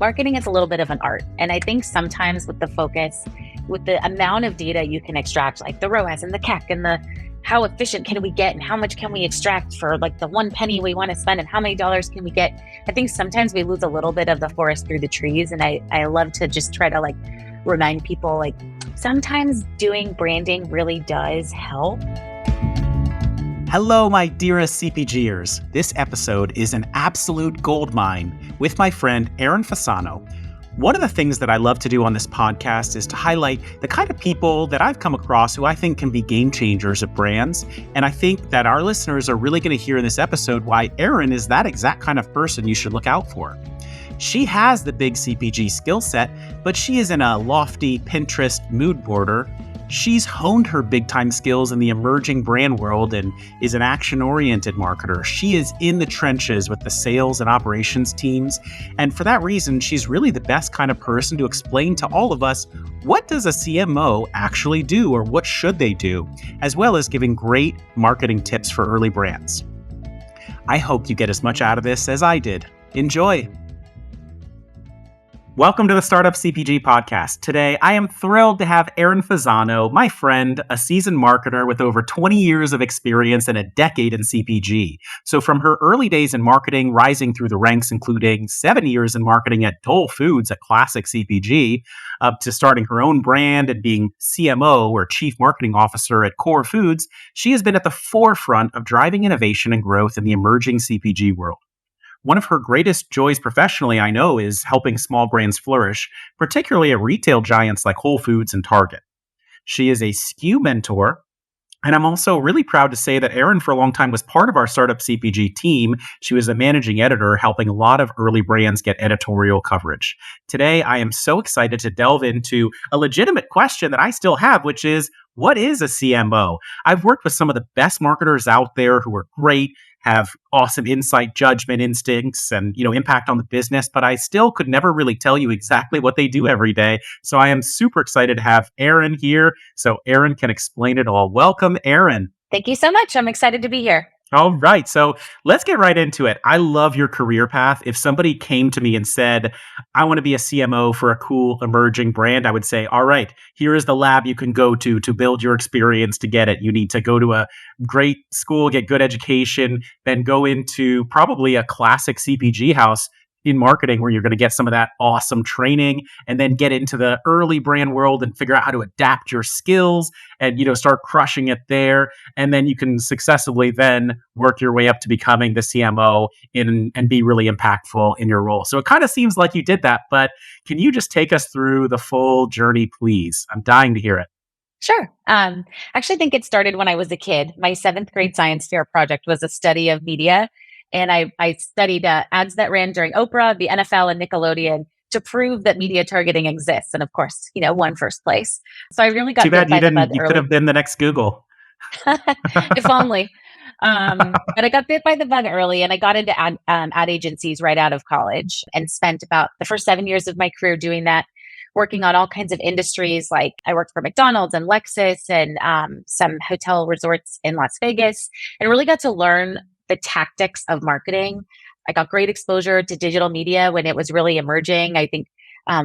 marketing is a little bit of an art. And I think sometimes with the focus, with the amount of data you can extract, like the ROAS and the CAC and the how efficient can we get and how much can we extract for like the 1 penny we want to spend and how many dollars can we get? I think sometimes we lose a little bit of the forest through the trees. And I love to just try to like remind people like sometimes doing branding really does help. Hello, my dearest CPGers. This episode is an absolute goldmine with my friend Erin Fasano. One of the things that I love to do on this podcast is to highlight the kind of people that I've come across who I think can be game changers at brands. And I think that our listeners are really going to hear in this episode why Erin is that exact kind of person you should look out for. She has the big CPG skill set, but she isn't a lofty Pinterest mood boarder. She's honed her big-time skills in the emerging brand world and is an action-oriented marketer. She is in the trenches with the sales and operations teams. And for that reason, she's really the best kind of person to explain to all of us, what does a CMO actually do or what should they do, as well as giving great marketing tips for early brands. I hope you get as much out of this as I did. Enjoy. Welcome to the Startup CPG Podcast. Today, I am thrilled to have Erin Fasano, my friend, a seasoned marketer with over 20 years of experience and a decade in CPG. So from her early days in marketing, rising through the ranks, including 7 years in marketing at Dole Foods, a classic CPG, up to starting her own brand and being CMO or Chief Marketing Officer at Core Foods, she has been at the forefront of driving innovation and growth in the emerging CPG world. One of her greatest joys professionally, I know, is helping small brands flourish, particularly at retail giants like Whole Foods and Target. She is a SKU mentor, and I'm also really proud to say that Erin for a long time was part of our Startup CPG team. She was a managing editor, helping a lot of early brands get editorial coverage. Today, I am so excited to delve into a legitimate question that I still have, which is, what is a CMO? I've worked with some of the best marketers out there who are great, have awesome insight, judgment, instincts, and impact on the business, but I still could never really tell you exactly what they do every day. So I am super excited to have Erin here so Erin can explain it all. Welcome, Erin. Thank you so much. I'm excited to be here. All right. So let's get right into it. I love your career path. If somebody came to me and said, I want to be a CMO for a cool emerging brand, I would say, all right, here is the lab you can go to build your experience to get it. You need to go to a great school, get good education, then go into probably a classic CPG house in marketing where you're going to get some of that awesome training and then get into the early brand world and figure out how to adapt your skills and, start crushing it there. And then you can successfully then work your way up to becoming the CMO and be really impactful in your role. So it kind of seems like you did that, but can you just take us through the full journey, please? I'm dying to hear it. Sure. I actually think it started when I was a kid. My 7th grade science fair project was a study of media. And I studied ads that ran during Oprah, the NFL, and Nickelodeon to prove that media targeting exists. And of course, won first place. So I really got Too bad bit by the bug you early. could have been the next Google. If only. But I got bit by the bug early and I got into ad agencies right out of college and spent about the first 7 years of my career doing that, working on all kinds of industries. Like I worked for McDonald's and Lexus and some hotel resorts in Las Vegas, and really got to learn the tactics of marketing. I got great exposure to digital media when it was really emerging. I think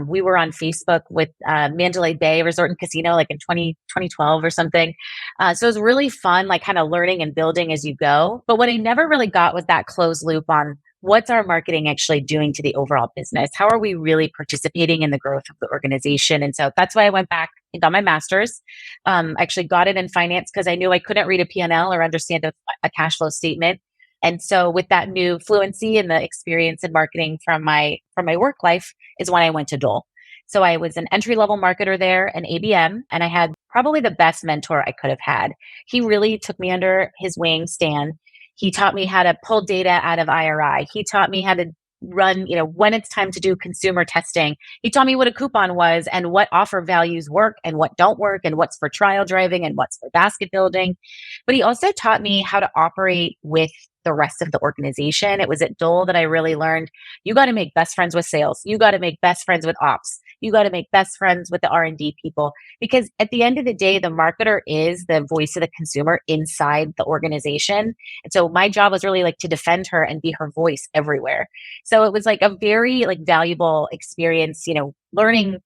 we were on Facebook with Mandalay Bay Resort and Casino like in 2012 or something. So it was really fun, like kind of learning and building as you go. But what I never really got was that closed loop on what's our marketing actually doing to the overall business? How are we really participating in the growth of the organization? And so that's why I went back and got my master's. Actually got it in finance because I knew I couldn't read a P&L or understand a cash flow statement. And so with that new fluency and the experience in marketing from my work life is when I went to Dole. So I was an entry-level marketer there, an ABM, and I had probably the best mentor I could have had. He really took me under his wing, Stan. He taught me how to pull data out of IRI. He taught me how to run, when it's time to do consumer testing. He taught me what a coupon was and what offer values work and what don't work and what's for trial driving and what's for basket building. But he also taught me how to operate with the rest of the organization. It was at Dole that I really learned you got to make best friends with sales. You got to make best friends with ops. You got to make best friends with the R&D people, because at the end of the day, the marketer is the voice of the consumer inside the organization. And so my job was really like to defend her and be her voice everywhere. So it was like a very like valuable experience, learning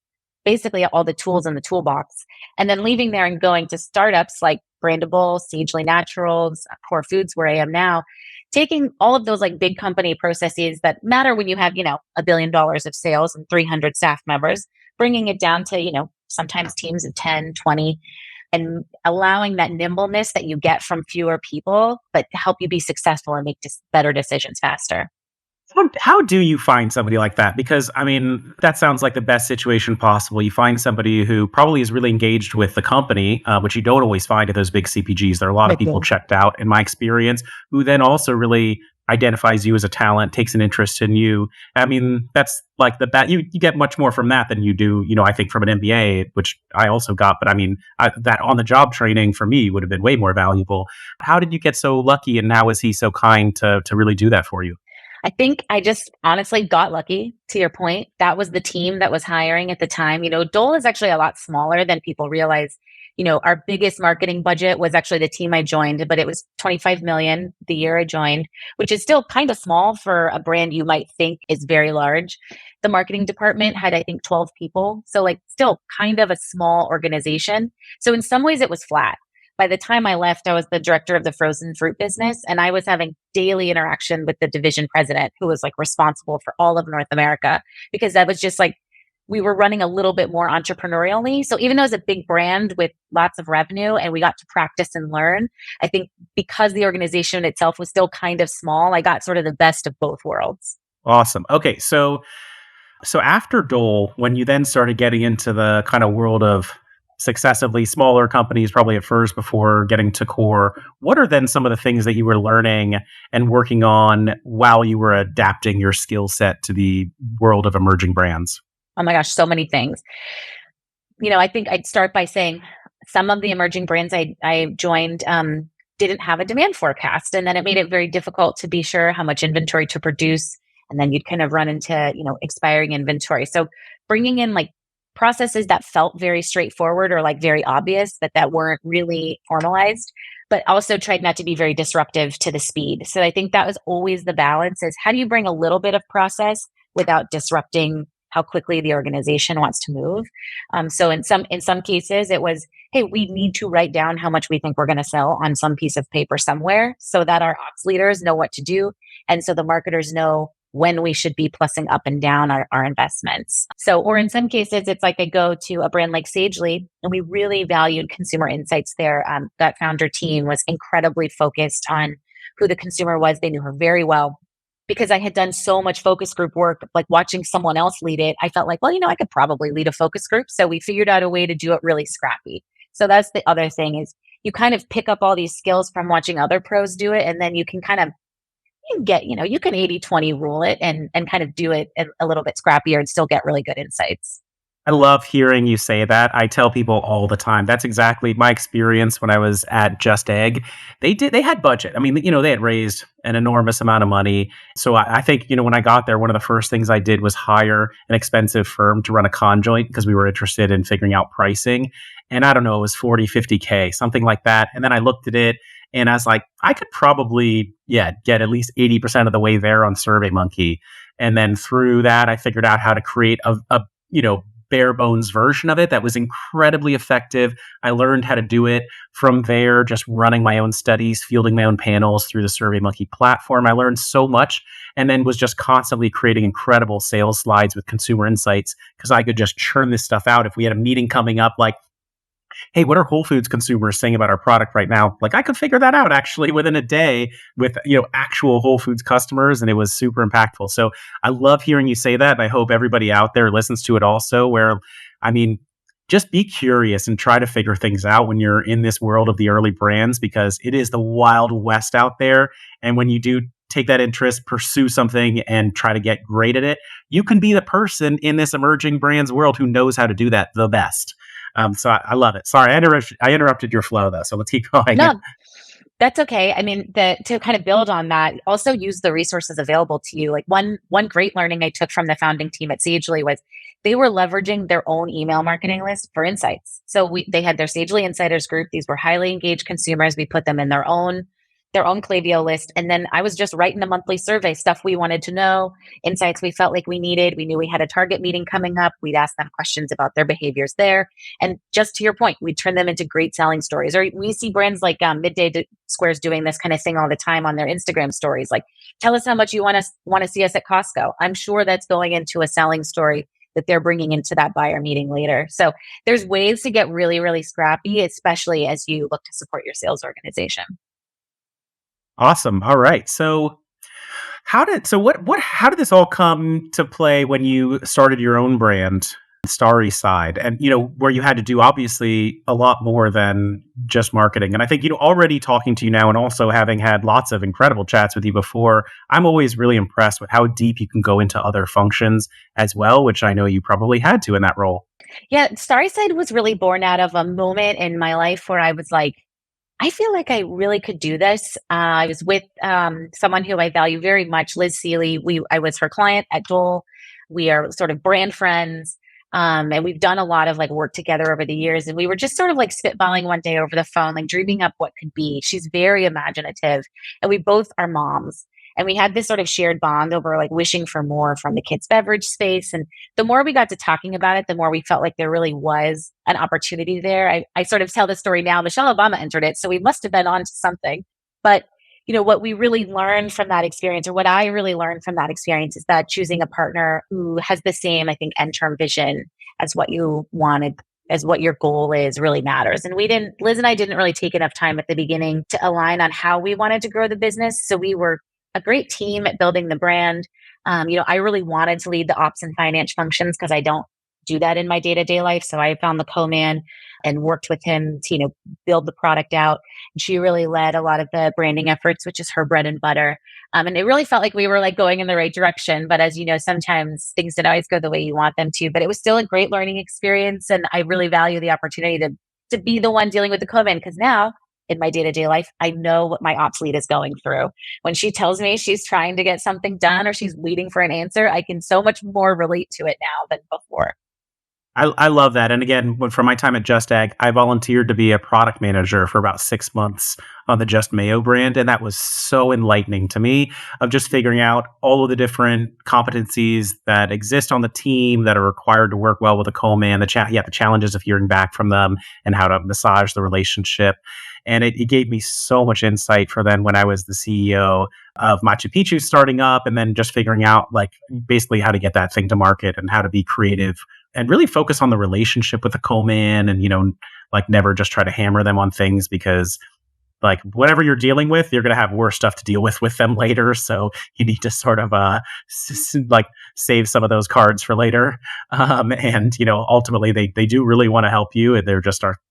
basically all the tools in the toolbox, and then leaving there and going to startups like Brandable, Sagely Naturals, Core Foods, where I am now, taking all of those like big company processes that matter when you have, $1 billion of sales and 300 staff members, bringing it down to, sometimes teams of 10, 20, and allowing that nimbleness that you get from fewer people, but to help you be successful and make better decisions faster. How do you find somebody like that? Because, I mean, that sounds like the best situation possible. You find somebody who probably is really engaged with the company, which you don't always find at those big CPGs. There are a lot of people checked out, in my experience, who then also really identifies you as a talent, takes an interest in you. I mean, that's like you get much more from that than you do, I think from an MBA, which I also got. But I mean, that on the job training for me would have been way more valuable. How did you get so lucky? And now is he so kind to really do that for you? I think I just honestly got lucky, to your point. That was the team that was hiring at the time. Dole is actually a lot smaller than people realize. Our biggest marketing budget was actually the team I joined, but it was 25 million the year I joined, which is still kind of small for a brand you might think is very large. The marketing department had, I think, 12 people. So like still kind of a small organization. So in some ways it was flat. By the time I left, I was the director of the frozen fruit business, and I was having daily interaction with the division president, who was like responsible for all of North America, because that was just like, we were running a little bit more entrepreneurially. So even though it's a big brand with lots of revenue and we got to practice and learn, I think because the organization itself was still kind of small, I got sort of the best of both worlds. Awesome. Okay. So after Dole, when you then started getting into the kind of world of successively smaller companies, probably at first before getting to Core, what are then some of the things that you were learning and working on while you were adapting your skill set to the world of emerging brands? Oh my gosh, so many things. I think I'd start by saying some of the emerging brands I joined didn't have a demand forecast. And then it made it very difficult to be sure how much inventory to produce. And then you'd kind of run into, expiring inventory. So bringing in like processes that felt very straightforward or like very obvious, that weren't really formalized, but also tried not to be very disruptive to the speed. So I think that was always the balance, is how do you bring a little bit of process without disrupting how quickly the organization wants to move. So in some cases, it was, hey, we need to write down how much we think we're going to sell on some piece of paper somewhere, so that our ops leaders know what to do, and so the marketers know when we should be plussing up and down our investments. So, or in some cases, it's like I go to a brand like Sagely, and we really valued consumer insights there. That founder team was incredibly focused on who the consumer was. They knew her very well. Because I had done so much focus group work, like watching someone else lead it, I felt like, well, I could probably lead a focus group. So we figured out a way to do it really scrappy. So that's the other thing, is you kind of pick up all these skills from watching other pros do it. And then you can kind of you can 80-20 rule it and kind of do it a little bit scrappier and still get really good insights. I love hearing you say that. I tell people all the time, that's exactly my experience when I was at Just Egg. They had budget. I mean, they had raised an enormous amount of money. So I think, when I got there, one of the first things I did was hire an expensive firm to run a conjoint, because we were interested in figuring out pricing. And I don't know, it was 40, 50K, something like that. And then I looked at it and I was like, I could probably, get at least 80% of the way there on SurveyMonkey. And then through that, I figured out how to create a bare bones version of it that was incredibly effective. I learned how to do it from there, just running my own studies, fielding my own panels through the SurveyMonkey platform. I learned so much, and then was just constantly creating incredible sales slides with consumer insights, because I could just churn this stuff out. If we had a meeting coming up, like, hey, what are Whole Foods consumers saying about our product right now? Like, I could figure that out actually within a day with, actual Whole Foods customers. And it was super impactful. So I love hearing you say that. And I hope everybody out there listens to it also, where, I mean, just be curious and try to figure things out when you're in this world of the early brands, because it is the wild west out there. And when you do take that interest, pursue something, and try to get great at it, you can be the person in this emerging brands world who knows how to do that the best. So I love it. Sorry, I interrupted your flow though. So let's keep going. No, That's okay. I mean, to kind of build on that, also use the resources available to you. Like one great learning I took from the founding team at Sagely was they were leveraging their own email marketing list for insights. So they had their Sagely Insiders group. These were highly engaged consumers. We put them in their own Klaviyo list. And then I was just writing a monthly survey, stuff we wanted to know, insights we felt like we needed. We knew we had a target meeting coming up. We'd ask them questions about their behaviors there. And just to your point, we turn them into great selling stories. Or we see brands like Midday Squares doing this kind of thing all the time on their Instagram stories. Like, tell us how much you want to see us at Costco. I'm sure that's going into a selling story that they're bringing into that buyer meeting later. So there's ways to get really, really scrappy, especially as you look to support your sales organization. Awesome. All right. So how did this all come to play when you started your own brand, Starry Side, and where you had to do obviously a lot more than just marketing. And I think already talking to you now, and also having had lots of incredible chats with you before, I'm always really impressed with how deep you can go into other functions as well, which I know you probably had to in that role. Yeah, Starry Side was really born out of a moment in my life where I was like, I feel like I really could do this. I was with someone who I value very much, Liz Seeley. I was her client at Dole. We are sort of brand friends. And we've done a lot of like work together over the years. And we were just sort of like spitballing one day over the phone, like dreaming up what could be. She's very imaginative. And we both are moms. And we had this sort of shared bond over like wishing for more from the kids' beverage space. And the more we got to talking about it, the more we felt like there really was an opportunity there. I sort of tell the story now. Michelle Obama entered it, so we must have been on to something. But what we really learned from that experience, or what I really learned from that experience, is that choosing a partner who has the same, I think, end-term vision as what you wanted, as what your goal is, really matters. And Liz and I didn't really take enough time at the beginning to align on how we wanted to grow the business. So we were a great team at building the brand. I really wanted to lead the ops and finance functions because I don't do that in my day-to-day life. So I found the co-man and worked with him to, build the product out. And she really led a lot of the branding efforts, which is her bread and butter. And it really felt like we were like going in the right direction. But as you know, sometimes things don't always go the way you want them to. But it was still a great learning experience. And I really value the opportunity to be the one dealing with the co-man, because now in my day-to-day life, I know what my ops lead is going through. When she tells me she's trying to get something done or she's waiting for an answer, I can so much more relate to it now than before. I love that. And again, from my time at Just Egg, I volunteered to be a product manager for about 6 months on the Just Mayo brand. And that was so enlightening to me, of just figuring out all of the different competencies that exist on the team that are required to work well with a co-man, the challenges of hearing back from them and how to massage the relationship. And it gave me so much insight for then when I was the CEO of Machu Picchu starting up, and then just figuring out like basically how to get that thing to market and how to be creative and really focus on the relationship with the co-man, and like never just try to hammer them on things, because like whatever you're dealing with, you're going to have worse stuff to deal with them later. So you need to sort of like save some of those cards for later. And ultimately they do really want to help you, and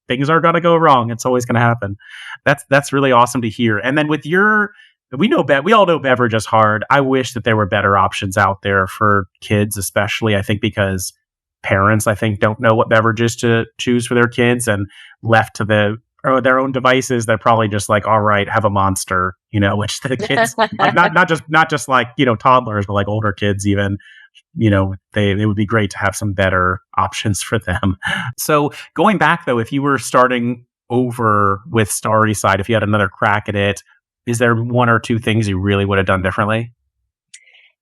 things are going to go wrong. It's always going to happen. That's really awesome to hear. And then with we all know beverage is hard. I wish that there were better options out there for kids, especially, I think, because parents, I think, don't know what beverages to choose for their kids, and left to their own devices, they're probably just like, all right, have a Monster, which the kids, like not just like, toddlers, but like older kids even, it would be great to have some better options for them. So going back though, if you were starting over with Starry Side, if you had another crack at it, is there one or two things you really would have done differently?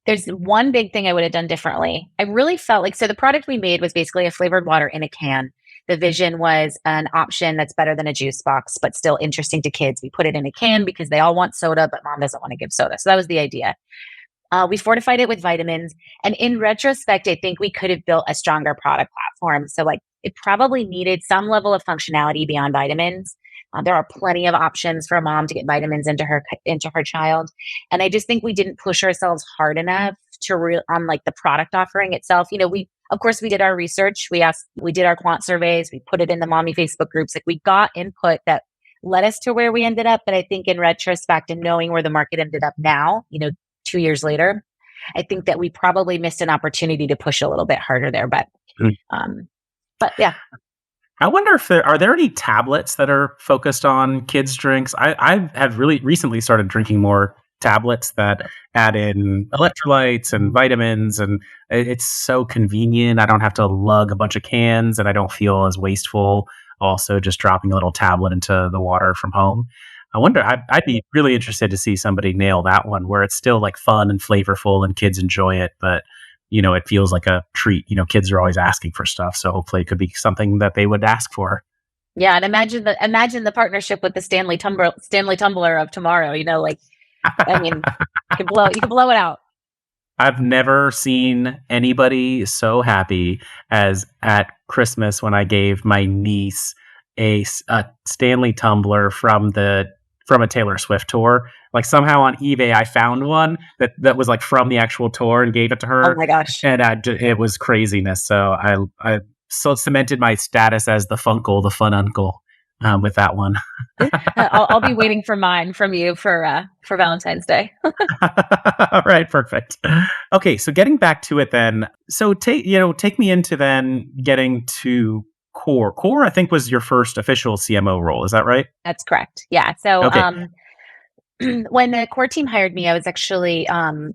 There's one big thing I would have done differently. I really felt like, so the product we made was basically a flavored water in a can. The vision was an option that's better than a juice box, but still interesting to kids. We put it in a can because they all want soda, but mom doesn't want to give soda. So that was the idea. We fortified it with vitamins. And in retrospect, I think we could have built a stronger product platform. So like it probably needed some level of functionality beyond vitamins. There are plenty of options for a mom to get vitamins into her child. And I just think we didn't push ourselves hard enough on like the product offering itself. Of course we did our research. We did our quant surveys. We put it in the mommy Facebook groups. Like we got input that led us to where we ended up. But I think in retrospect and knowing where the market ended up now, 2 years later, I think that we probably missed an opportunity to push a little bit harder there. But yeah. I wonder if there are any tablets that are focused on kids' drinks. I have really recently started drinking more tablets that add in electrolytes and vitamins, and it's so convenient. I don't have to lug a bunch of cans, and I don't feel as wasteful. Also, just dropping a little tablet into the water from home. I wonder. I'd be really interested to see somebody nail that one, where it's still like fun and flavorful, and kids enjoy it, but it feels like a treat. Kids are always asking for stuff, so hopefully it could be something that they would ask for. Yeah, and imagine the partnership with the Stanley Tumbler of tomorrow. Like, I mean, you can blow it out. I've never seen anybody so happy as at Christmas when I gave my niece a Stanley tumbler from a Taylor Swift tour. Like somehow on eBay, I found one that was like from the actual tour and gave it to Oh her, my gosh. and it was craziness. So I so cemented my status as the Funkle, the fun uncle, with that one. I'll be waiting for mine from you for Valentine's Day. All right, perfect. Okay, so getting back to it then. So take me into then getting to Core. Core, I think, was your first official CMO role. Is that right? That's correct. Yeah. So Okay. when the core team hired me, I was actually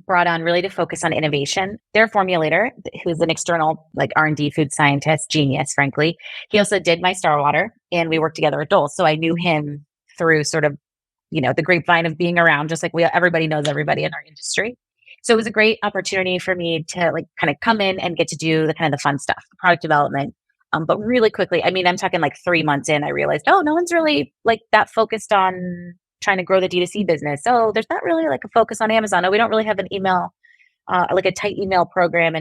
brought on really to focus on innovation. Their formulator, who's an external like R&D food scientist, genius, frankly. He also did my Star Water, and we worked together at Dole. So I knew him through sort of the grapevine of being around, just like everybody knows everybody in our industry. So it was a great opportunity for me to like kind of come in and get to do the kind of the fun stuff, the product development. But really quickly, I mean, I'm talking like 3 months in, I realized, oh, no one's really like that focused on trying to grow the D2C business. So there's not really like a focus on Amazon. Oh, we don't really have an email, like a tight email program.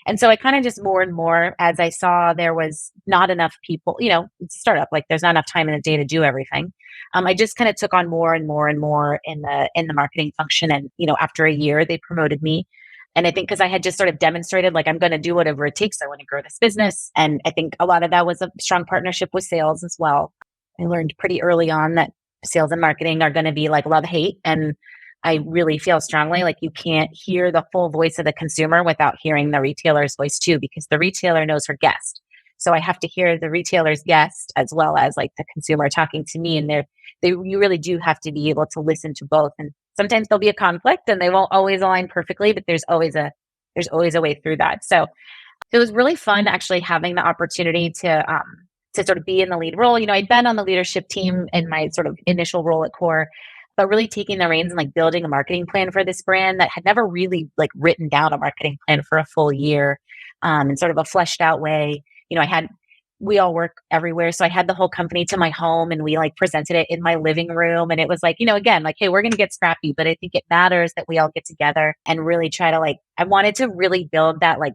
And so I kind of just more and more as I saw there was not enough people, it's a startup, like there's not enough time in the day to do everything. I just kind of took on more and more and more in the marketing function. And, after a year, they promoted me. And I think because I had just sort of demonstrated, like, I'm going to do whatever it takes. I want to grow this business. And I think a lot of that was a strong partnership with sales as well. I learned pretty early on that sales and marketing are going to be like love, hate. And I really feel strongly like you can't hear the full voice of the consumer without hearing the retailer's voice too, because the retailer knows her guest. So I have to hear the retailer's guest as well as like the consumer talking to me. And you really do have to be able to listen to both. And sometimes there'll be a conflict and they won't always align perfectly, but there's always a way through that. So it was really fun actually having the opportunity to sort of be in the lead role. I'd been on the leadership team in my sort of initial role at Core, but really taking the reins and like building a marketing plan for this brand that had never really like written down a marketing plan for a full year, in sort of a fleshed out way. We all work everywhere. So I had the whole company to my home and we like presented it in my living room. And it was like, again, like, hey, we're going to get scrappy, but I think it matters that we all get together and really try to like, I wanted to really build that like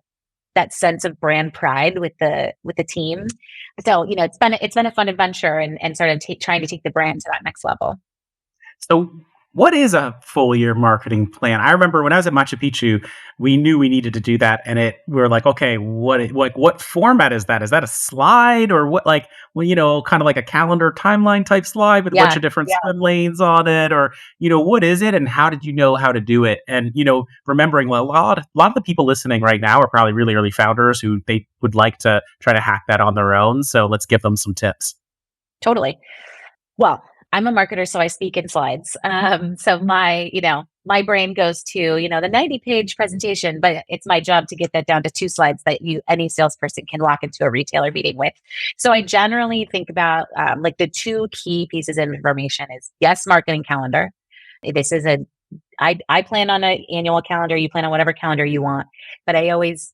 that sense of brand pride with the team. So, it's been a fun adventure and sort of trying to take the brand to that next level. So, what is a full year marketing plan? I remember when I was at Machu Picchu, we knew we needed to do that, and we were like, okay, what format is that? Is that a slide or what? Like, kind of like a calendar timeline type slide with a bunch of different swim lanes on it, or what is it, and how did you know how to do it? And remembering a lot of the people listening right now are probably really early founders who they would like to try to hack that on their own. So let's give them some tips. Totally. Well, I'm a marketer, so I speak in slides. So my brain goes to, the 90-page presentation, but it's my job to get that down to 2 slides that any salesperson can walk into a retailer meeting with. So I generally think about like the 2 key pieces of information is yes, marketing calendar. This is I plan on an annual calendar. You plan on whatever calendar you want, but I always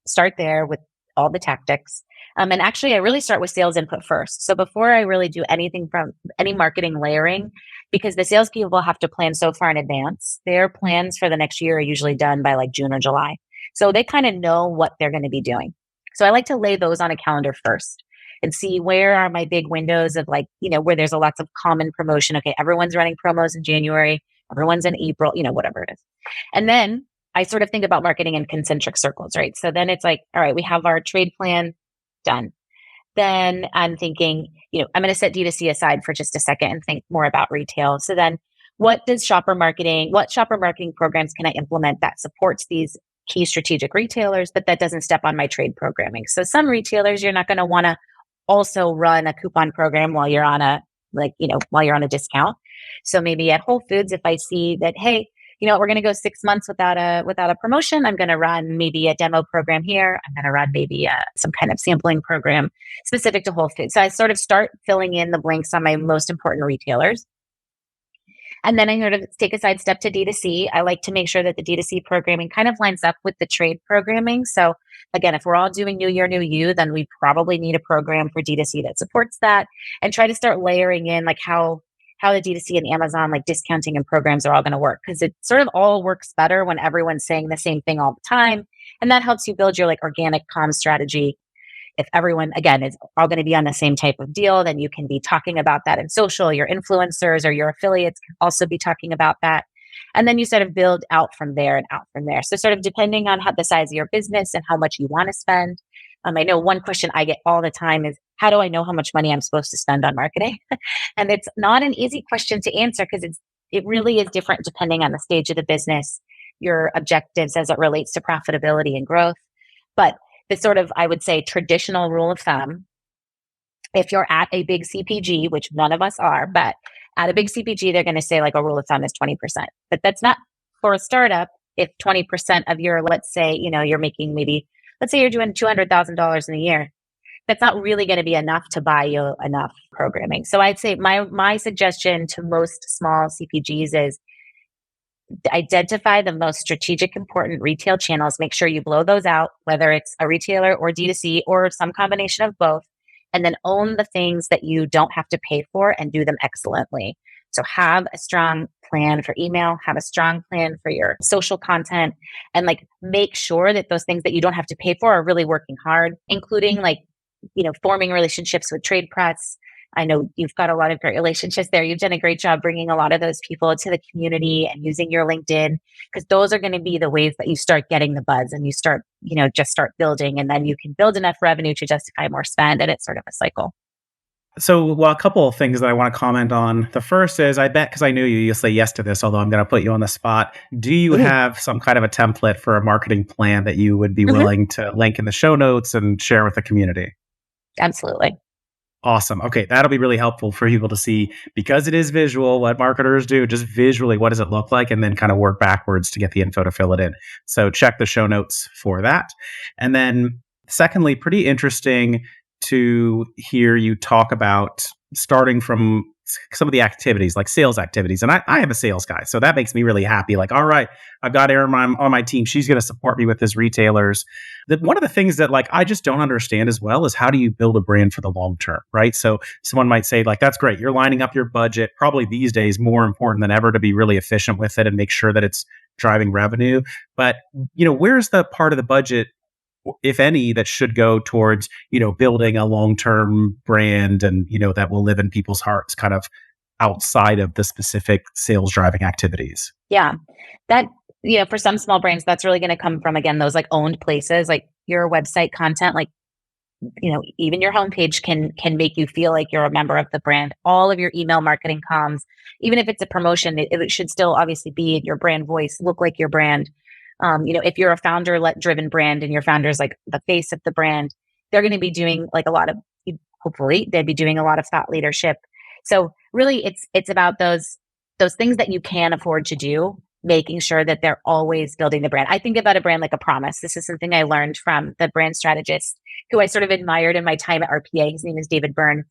start there with all the tactics. And actually, I really start with sales input first. So before I really do anything from any marketing layering, because the salespeople have to plan so far in advance, their plans for the next year are usually done by like June or July. So they kind of know what they're going to be doing. So I like to lay those on a calendar first and see where are my big windows of like, where there's a lots of common promotion. Okay, everyone's running promos in January, everyone's in April, whatever it is. And then I sort of think about marketing in concentric circles, right? So then it's like, all right, we have our trade plan done. Then I'm thinking, I'm going to set D2C aside for just a second and think more about retail. So then what shopper marketing programs can I implement that supports these key strategic retailers, but that doesn't step on my trade programming? So some retailers, you're not going to want to also run a coupon program while you're on a, while you're on a discount. So maybe at Whole Foods, if I see that, hey, we're going to go 6 months without a promotion, I'm going to run maybe a demo program here. I'm going to run maybe some kind of sampling program specific to Whole Foods. So I sort of start filling in the blanks on my most important retailers. And then I sort of take a side step to D2C. I like to make sure that the D2C programming kind of lines up with the trade programming. So again, if we're all doing New Year, New You, then we probably need a program for D2C that supports that, and try to start layering in like how the D2C and Amazon like discounting and programs are all going to work, because it sort of all works better when everyone's saying the same thing all the time. And that helps you build your like organic comm strategy. If everyone, again, is all going to be on the same type of deal, then you can be talking about that in social. Your influencers or your affiliates can also be talking about that. And then you sort of build out from there and out from there. So sort of depending on how the size of your business and how much you want to spend. I know one question I get all the time is, how do I know how much money I'm supposed to spend on marketing? And it's not an easy question to answer, because it really is different depending on the stage of the business, your objectives as it relates to profitability and growth. But the sort of, I would say, traditional rule of thumb, if you're at a big CPG, which none of us are, but at a big CPG, they're going to say like a rule of thumb is 20%. But that's not for a startup. If 20% of your, let's say, you're making maybe, let's say you're doing $200,000 in a year, that's not really going to be enough to buy you enough programming. So I'd say my suggestion to most small CPGs is identify the most strategic, important retail channels. Make sure you blow those out, whether it's a retailer or D2C or some combination of both, and then own the things that you don't have to pay for and do them excellently. So have a strong plan for email, have a strong plan for your social content, and like make sure that those things that you don't have to pay for are really working hard, including like, forming relationships with trade press. I know you've got a lot of great relationships there. You've done a great job bringing a lot of those people to the community and using your LinkedIn, because those are going to be the ways that you start getting the buzz and you start, just start building, and then you can build enough revenue to justify more spend. And it's sort of a cycle. So, well, a couple of things that I want to comment on. The first is, I bet, because I knew you'll say yes to this, although I'm going to put you on the spot. Do you have some kind of a template for a marketing plan that you would be willing to link in the show notes and share with the community? Absolutely. Awesome. Okay, that'll be really helpful for people to see, because it is visual, what marketers do, just visually, what does it look like, and then kind of work backwards to get the info to fill it in. So check the show notes for that. And then secondly, pretty interesting to hear you talk about starting from some of the activities, like sales activities. And I am a sales guy, so that makes me really happy. Like, all right, I've got Erin on my team. She's going to support me with his retailers. That one of the things that like I just don't understand as well is, how do you build a brand for the long term, right? So someone might say like, that's great, you're lining up your budget. Probably these days more important than ever to be really efficient with it and make sure that it's driving revenue. But where's the part of the budget, if any, that should go towards, building a long-term brand and, that will live in people's hearts, kind of outside of the specific sales driving activities? Yeah. That, for some small brands, that's really going to come from, again, those like owned places, like your website content, like, even your homepage can make you feel like you're a member of the brand. All of your email marketing comms, even if it's a promotion, it should still obviously be your brand voice, look like your brand. If you're a founder-driven brand and your founder's like the face of the brand, they're going to be doing like hopefully they'd be doing a lot of thought leadership. So really it's about those things that you can afford to do, making sure that they're always building the brand. I think about a brand like a promise. This is something I learned from the brand strategist who I sort of admired in my time at RPA. His name is David Byrne.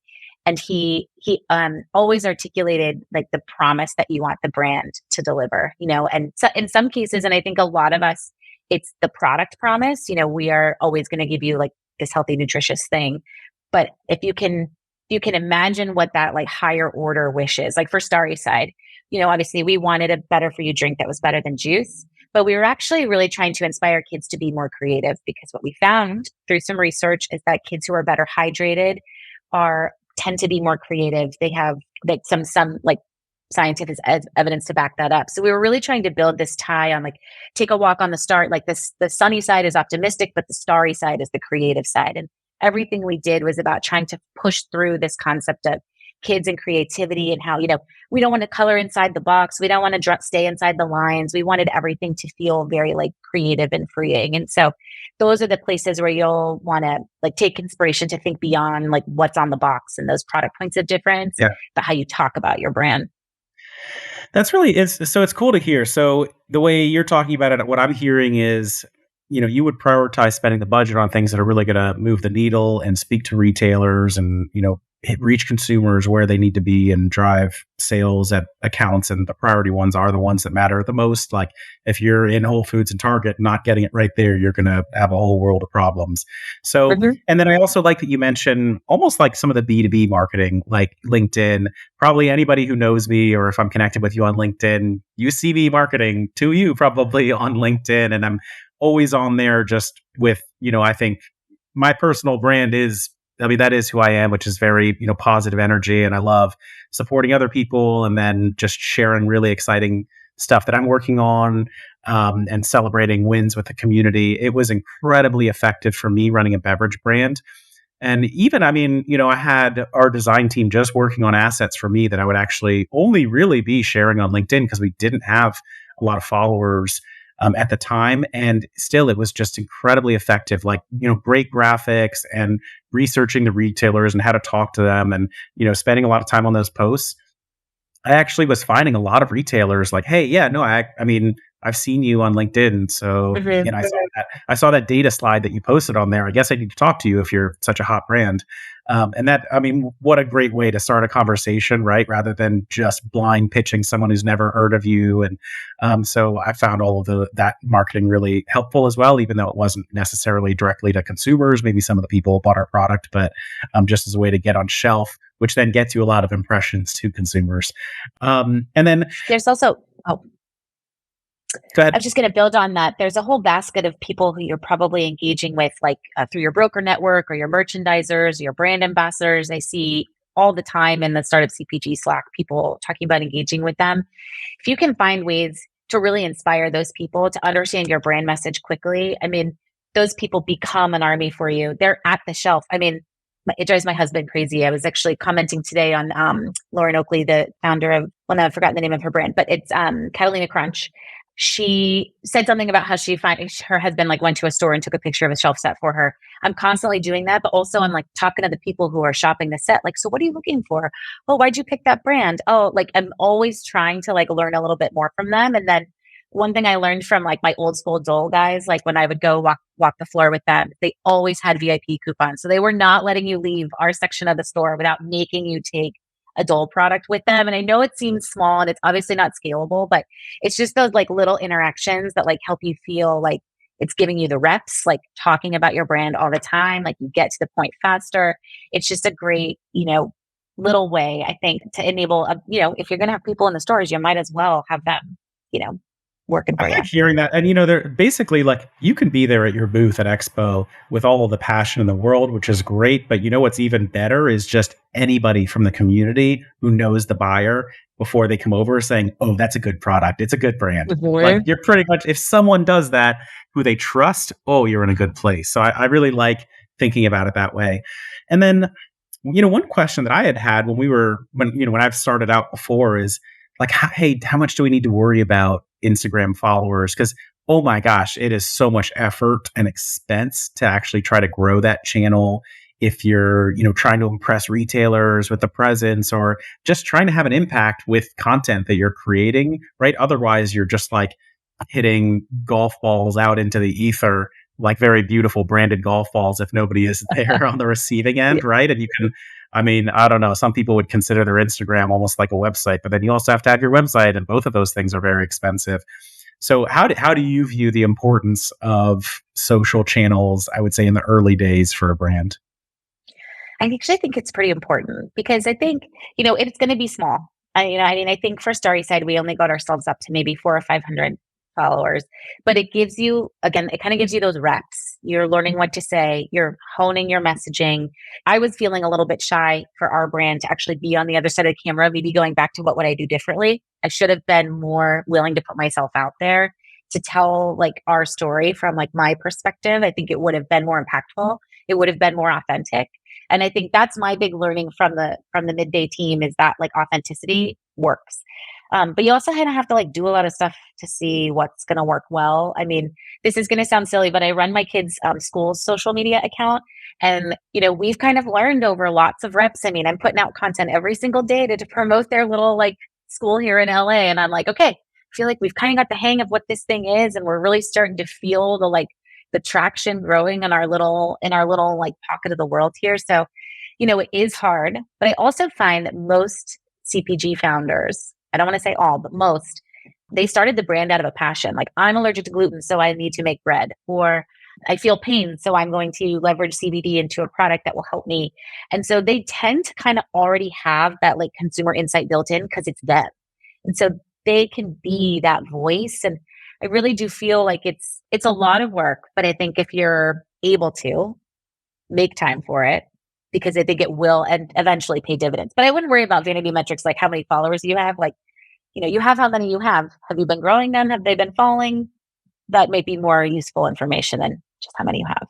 And he always articulated like the promise that you want the brand to deliver, and so in some cases, and I think a lot of us, it's the product promise. We are always going to give you like this healthy, nutritious thing. But if you can imagine what that like higher order wish is, like for Starry side, obviously we wanted a better for you drink that was better than juice, but we were actually really trying to inspire kids to be more creative, because what we found through some research is that kids who are better hydrated tend to be more creative. They have like some like scientific evidence to back that up. So we were really trying to build this tie on like, take a walk on the star, like this, the sunny side is optimistic, but the starry side is the creative side. And everything we did was about trying to push through this concept of kids and creativity and how, we don't want to color inside the box. We don't want to stay inside the lines. We wanted everything to feel very like creative and freeing. And so those are the places where you'll want to like take inspiration to think beyond like what's on the box and those product points of difference, Yeah. but how you talk about your brand. That's really it's cool to hear. So the way you're talking about it, what I'm hearing is, you would prioritize spending the budget on things that are really going to move the needle and speak to retailers and, reach consumers where they need to be and drive sales at accounts. And the priority ones are the ones that matter the most. Like if you're in Whole Foods and Target, not getting it right there, you're going to have a whole world of problems. So, and then I also like that you mentioned almost like some of the B2B marketing, like LinkedIn. Probably anybody who knows me, or if I'm connected with you on LinkedIn, you see me marketing to you probably on LinkedIn. And I'm always on there just with, I think my personal brand that is who I am, which is very, positive energy. And I love supporting other people and then just sharing really exciting stuff that I'm working on, and celebrating wins with the community. It was incredibly effective for me running a beverage brand. And even, I had our design team just working on assets for me that I would actually only really be sharing on LinkedIn because we didn't have a lot of followers at the time. And still, it was just incredibly effective, like, great graphics and researching the retailers and how to talk to them and, spending a lot of time on those posts. I actually was finding a lot of retailers like, hey, yeah, no, I've seen you on LinkedIn. So, I saw that data slide that you posted on there. I guess I need to talk to you if you're such a hot brand. And that, what a great way to start a conversation, right? Rather than just blind pitching someone who's never heard of you. And so I found all of that marketing really helpful as well, even though it wasn't necessarily directly to consumers. Maybe some of the people bought our product, but just as a way to get on shelf, which then gets you a lot of impressions to consumers. And then there's also, go ahead. I'm just going to build on that. There's a whole basket of people who you're probably engaging with, like through your broker network or your merchandisers, your brand ambassadors. I see all the time in the Startup CPG Slack, people talking about engaging with them. If you can find ways to really inspire those people to understand your brand message quickly, those people become an army for you. They're at the shelf. It drives my husband crazy. I was actually commenting today on Lauren Oakley, the founder of, I've forgotten the name of her brand, but it's Catalina Crunch. She said something about how her husband went to a store and took a picture of a shelf set for her. I'm constantly doing that, but also I'm talking to the people who are shopping the set. So what are you looking for? Oh, why'd you pick that brand? Oh, I'm always trying to learn a little bit more from them. And then one thing I learned from my old school Dole guys, when I would go walk the floor with them, they always had VIP coupons. So they were not letting you leave our section of the store without making you take a Dole product with them. And I know it seems small and it's obviously not scalable, but it's just those little interactions that help you feel like it's giving you the reps, talking about your brand all the time, you get to the point faster. It's just a great, little way, I think, to enable, if you're going to have people in the stores, you might as well have them, working for I you. like hearing that. And, they're basically you can be there at your booth at Expo with all of the passion in the world, which is great. But what's even better is just anybody from the community who knows the buyer before they come over saying, oh, that's a good product. It's a good brand. You're pretty much, if someone does that who they trust, oh, you're in a good place. So I really like thinking about it that way. And then, one question that I had when I've started out before is hey, how much do we need to worry about Instagram followers? Because, oh my gosh, it is so much effort and expense to actually try to grow that channel. If you're, trying to impress retailers with the presence or just trying to have an impact with content that you're creating, right? Otherwise, you're just hitting golf balls out into the ether, very beautiful branded golf balls if nobody is there on the receiving end, right? And you can, I don't know, some people would consider their Instagram almost like a website, but then you also have to have your website, and both of those things are very expensive. So how do you view the importance of social channels, I would say, in the early days for a brand? I actually think it's pretty important because I think, it's going to be small. I think for Starry Side, we only got ourselves up to maybe 400 or 500 followers, but it gives you, again, it kind of gives you those reps. You're learning what to say, you're honing your messaging. I was feeling a little bit shy for our brand to actually be on the other side of the camera, maybe going back to what would I do differently. I should have been more willing to put myself out there to tell our story from my perspective. I think it would have been more impactful. It would have been more authentic. And I think that's my big learning from the midday team is that like authenticity works. But you also kind of have to like do a lot of stuff to see what's going to work well. I mean, this is going to sound silly, but I run my kids' school's social media account. And, we've kind of learned over lots of reps. I mean, I'm putting out content every single day to promote their little like school here in LA. And I'm like, okay, I feel like we've kind of got the hang of what this thing is. And we're really starting to feel the traction growing in our little like pocket of the world here. So, it is hard, but I also find that most CPG founders, I don't want to say all, but most, they started the brand out of a passion. Like, I'm allergic to gluten, so I need to make bread. Or I feel pain, so I'm going to leverage CBD into a product that will help me. And so they tend to kind of already have that like consumer insight built in because it's them. And so they can be that voice. And I really do feel like it's a lot of work, but I think if you're able to make time for it, because I think it will and eventually pay dividends. But I wouldn't worry about vanity metrics like how many followers you have. Like, you have how many you have. Have you been growing them? Have they been falling? That may be more useful information than just how many you have.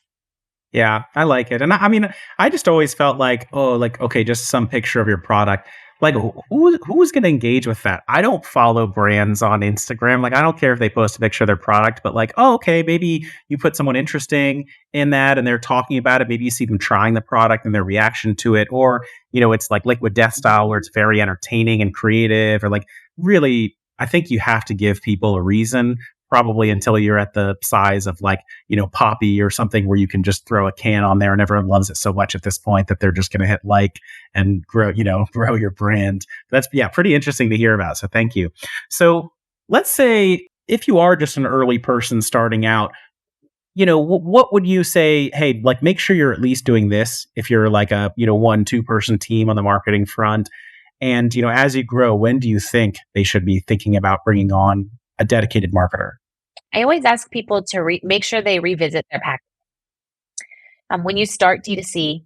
Yeah, I like it. And I mean, I just always felt like, oh, like, okay, just some picture of your product. Like, who's going to engage with that? I don't follow brands on Instagram. Like, I don't care if they post a picture of their product, but like, oh, okay, maybe you put someone interesting in that and they're talking about it. Maybe you see them trying the product and their reaction to it. Or, it's like Liquid Death style where it's very entertaining and creative, or like really, I think you have to give people a reason, probably until you're at the size of like, Poppy or something where you can just throw a can on there and everyone loves it so much at this point that they're just going to hit like and grow, grow your brand. That's, yeah, pretty interesting to hear about. So thank you. So let's say if you are just an early person starting out, what would you say, hey, like make sure you're at least doing this if you're like a, 1-2 person team on the marketing front. And, as you grow, when do you think they should be thinking about bringing on a dedicated marketer? I always ask people to make sure they revisit their package. When you start D2C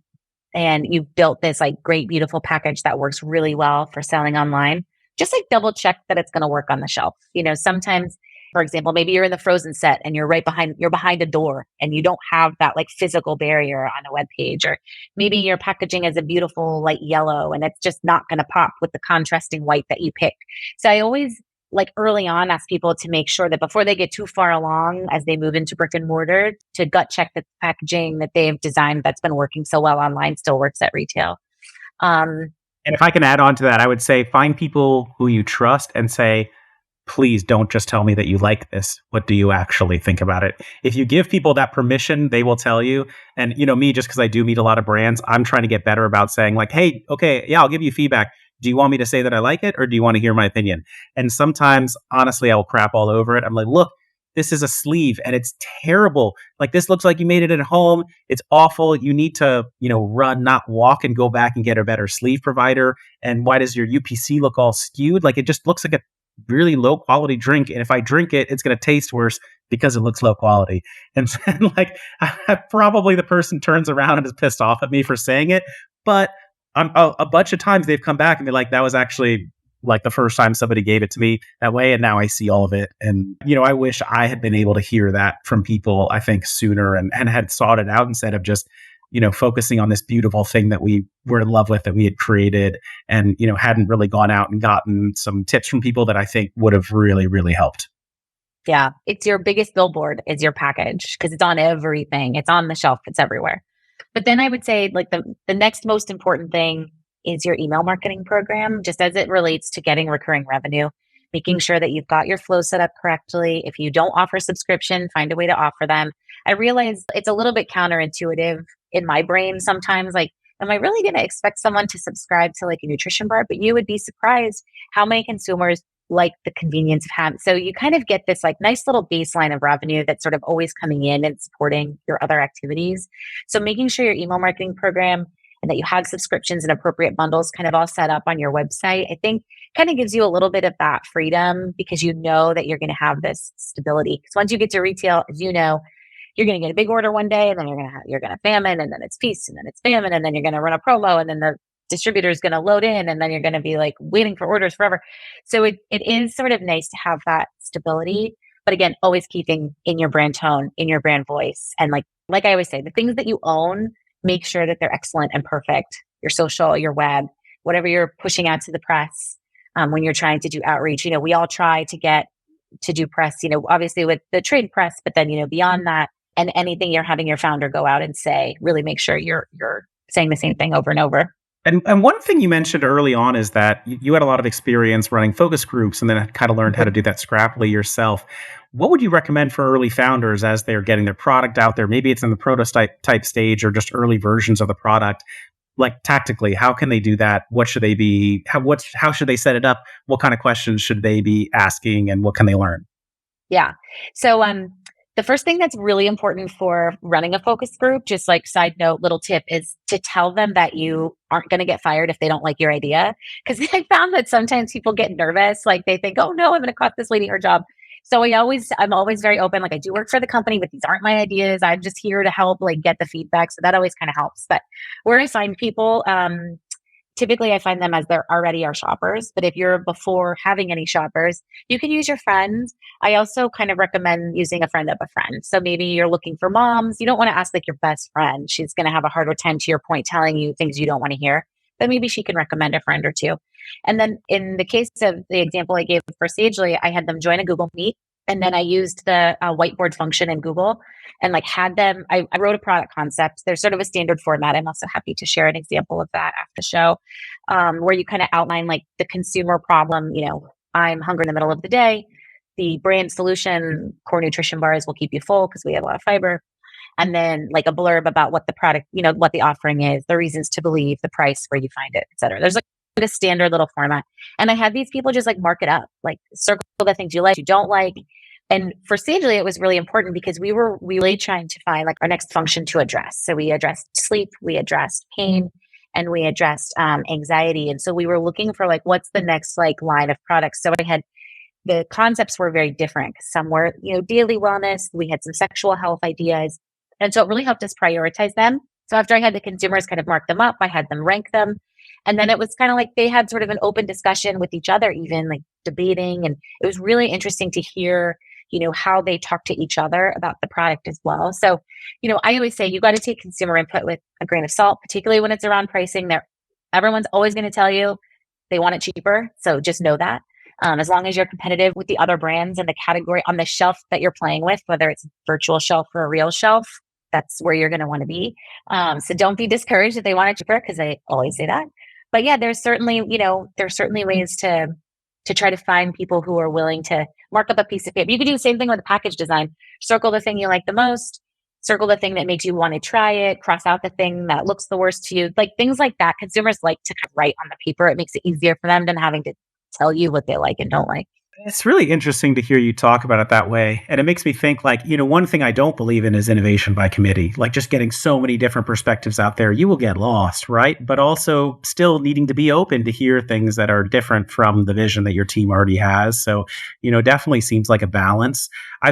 and you've built this like great, beautiful package that works really well for selling online, just like double check that it's going to work on the shelf. Sometimes, for example, maybe you're in the frozen set and you're behind a door and you don't have that like physical barrier on a web page, or maybe your packaging is a beautiful light yellow and it's just not going to pop with the contrasting white that you pick. So I always like early on ask people to make sure that before they get too far along as they move into brick and mortar, to gut check that the packaging that they've designed that's been working so well online still works at retail. And if I can add on to that, I would say find people who you trust and say, please don't just tell me that you like this. What do you actually think about it? If you give people that permission, they will tell you. And, me, just because I do meet a lot of brands, I'm trying to get better about saying like, hey, okay, yeah, I'll give you feedback. Do you want me to say that I like it, or do you want to hear my opinion? And sometimes, honestly, I will crap all over it. I'm like, look, this is a sleeve and it's terrible. Like, this looks like you made it at home. It's awful. You need to, run, not walk, and go back and get a better sleeve provider. And why does your UPC look all skewed? Like, it just looks like a really low quality drink. And if I drink it, it's going to taste worse because it looks low quality. And like, probably the person turns around and is pissed off at me for saying it. But a bunch of times they've come back and be like, that was actually like the first time somebody gave it to me that way. And now I see all of it. And, I wish I had been able to hear that from people, I think, sooner and had sought it out instead of just, focusing on this beautiful thing that we were in love with, that we had created, and, hadn't really gone out and gotten some tips from people that I think would have really, really helped. Yeah. It's your biggest billboard is your package because it's on everything. It's on the shelf. It's everywhere. But then I would say like the next most important thing is your email marketing program, just as it relates to getting recurring revenue, making sure that you've got your flow set up correctly. If you don't offer subscription, find a way to offer them. I realize it's a little bit counterintuitive in my brain sometimes. Like, am I really going to expect someone to subscribe to like a nutrition bar? But you would be surprised how many consumers like the convenience of having. So you kind of get this like nice little baseline of revenue that's sort of always coming in and supporting your other activities. So making sure your email marketing program and that you have subscriptions and appropriate bundles kind of all set up on your website, I think kind of gives you a little bit of that freedom because you know that you're going to have this stability. Because once you get to retail, as you know, you're going to get a big order one day and then you're going to famine, and then it's feast, and then it's famine, and then you're going to run a promo, and then the distributor is going to load in, and then you're going to be like waiting for orders forever. So it is sort of nice to have that stability, but again, always keeping in your brand tone, in your brand voice. And like I always say, the things that you own, make sure that they're excellent and perfect. Your social, your web, whatever you're pushing out to the press when you're trying to do outreach. We all try to do press, obviously with the trade press, but then, beyond that, and anything you're having your founder go out and say, really make sure you're saying the same thing over and over. And one thing you mentioned early on is that you had a lot of experience running focus groups and then kind of learned how to do that scrappily yourself. What would you recommend for early founders as they're getting their product out there? Maybe it's in the prototype type stage or just early versions of the product. Like tactically, how can they do that? What should they be? How should they set it up? What kind of questions should they be asking, and what can they learn? Yeah. So the first thing that's really important for running a focus group, just like side note, little tip, is to tell them that you aren't going to get fired if they don't like your idea. Because I found that sometimes people get nervous, like they think, "Oh no, I'm going to cost this lady her job." So I'm always very open. Like I do work for the company, but these aren't my ideas. I'm just here to help, like get the feedback. So that always kind of helps. But where I find people, typically I find them as they're already our shoppers. But if you're before having any shoppers, you can use your friends. I also kind of recommend using a friend of a friend. So maybe you're looking for moms. You don't want to ask like your best friend. She's going to have a harder time, to your point, telling you things you don't want to hear. But maybe she can recommend a friend or two. And then in the case of the example I gave for Sagely, I had them join a Google Meet. And then I used the whiteboard function in Google and like had them, I wrote a product concept. There's sort of a standard format. I'm also happy to share an example of that after the show, where you kind of outline like the consumer problem. I'm hungry in the middle of the day. The brand solution, core nutrition bars will keep you full because we have a lot of fiber. And then like a blurb about what the product, what the offering is, the reasons to believe, the price, where you find it, et cetera. There's like a standard little format. And I had these people just like mark it up, like circle the things you like, you don't like. And for Sagely, it was really important because we were really trying to find like our next function to address. So we addressed sleep, we addressed pain, and we addressed anxiety. And so we were looking for like, what's the next like line of products? So I had the concepts were very different. Some were, daily wellness. We had some sexual health ideas. And so it really helped us prioritize them. So after I had the consumers kind of mark them up, I had them rank them. And then it was kind of like they had sort of an open discussion with each other, even like debating. And it was really interesting to hear, how they talk to each other about the product as well. So, I always say you got to take consumer input with a grain of salt, particularly when it's around pricing. Everyone's always going to tell you they want it cheaper. So just know that. As long as you're competitive with the other brands in the category on the shelf that you're playing with, whether it's virtual shelf or a real shelf, that's where you're going to want to be. So don't be discouraged if they want it cheaper, because I always say that. But yeah, there's certainly ways to try to find people who are willing to mark up a piece of paper. You could do the same thing with the package design. Circle the thing you like the most, circle the thing that makes you want to try it, cross out the thing that looks the worst to you, like things like that. Consumers like to write on the paper. It makes it easier for them than having to tell you what they like and don't like. It's really interesting to hear you talk about it that way. And it makes me think like, one thing I don't believe in is innovation by committee, like just getting so many different perspectives out there. You will get lost, right? But also still needing to be open to hear things that are different from the vision that your team already has. So, definitely seems like a balance.